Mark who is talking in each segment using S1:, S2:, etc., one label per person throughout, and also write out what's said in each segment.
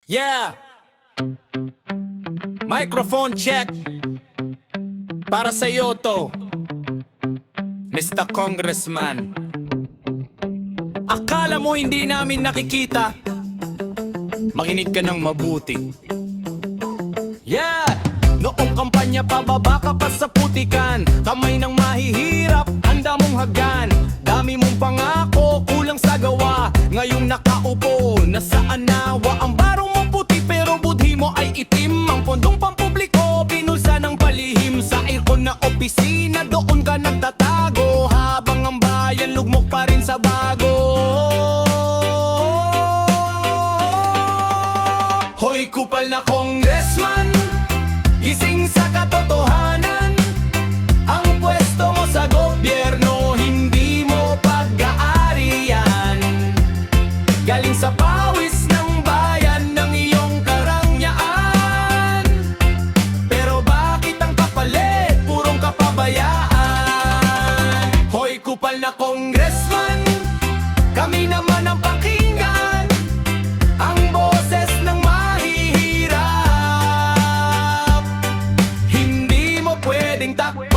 S1: Yeah! Microphone check. Para sa iyo to, Mr. Congressman. Akala mo hindi namin nakikita? Makinig ka ng mabuti. Yeah! Noong kampanya pababa ka pa sa putikan, kamay ng mahihirap, handa mong hagan. Dami mong pangako, kulang sa gawa. Ngayong nakaupo, nasaan nawa? Ang barong mo puti pero budhi mo ay itim. Ang pondong pampubliko, pinulsa ng palihim. Sa aircon na opisina, doon ka nagtatago. Habang ang bayan, lugmok pa rin sa bago. Hoy kupal na congressman, gising sa katotohanan. Ang pwesto mo sa gobyerno, hindi mo pag-aarian. Galing sa pawis ng bayan ng iyong karangyaan. Pero bakit ang kapalit, purong kapabayaan? Hoy kupal na congressman, kami naman ang pakinggan. Ang boses ng mahihirap, hindi mo pwedeng takpan.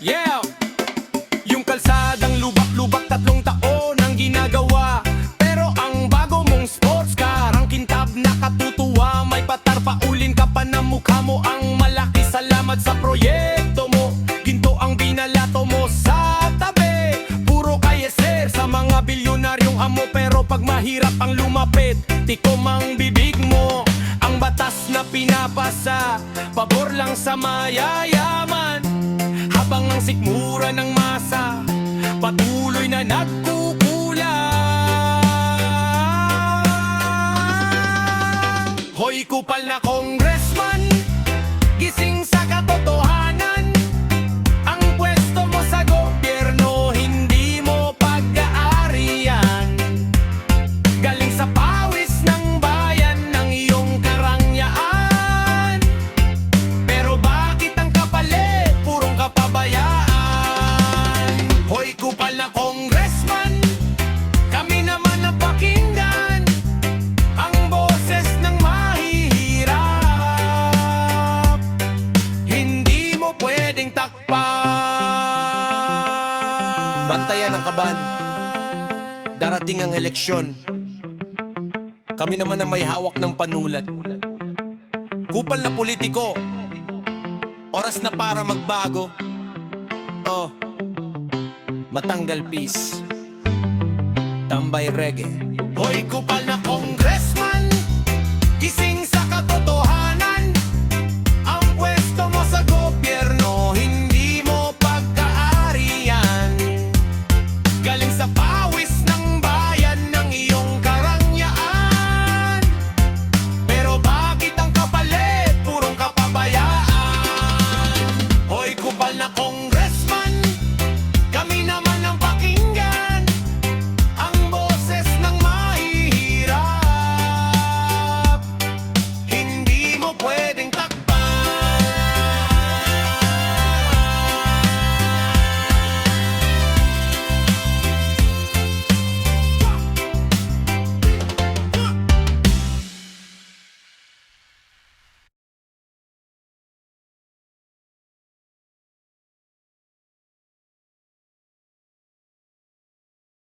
S1: Yeah! Yung kalsadang lubak-lubak, 3 taon ang ginagawa. Pero ang bago mong sports car, ang kintab nakatutuwa. May patarpaulin ka pa na mukha mo ang malaki. Salamat sa proyekto mo, ginto ang binalato mo sa tabi. Puro kayeser sa mga bilyonaryong amo. Pero pag mahirap ang lumapit, tikom ang bibig mo. Ang batas na pinapasa, pabor lang sa mayayaman. Habang ang sikmura ng masa, patuloy na nagkukulang. Hoy kupal na congressman, gising sa katotohanan. Ang pwesto mo sa gobyerno, hindi mo pag-aarian. Galing sa pawis ng bayan ng iyong karangyaan. Pero bakit ang kapalit, purong kapabayaan? Hoy kupal na congressman, kami naman ang pakinggan. Ang boses ng mahihirap, hindi mo pwedeng takpan. Bantayan ang kaban, darating ang eleksyon. Kami naman ang may hawak ng panulat. Kupal na politiko, oras na para magbago. Oh, matanggal peace, tambay reggae. Hoy kupal na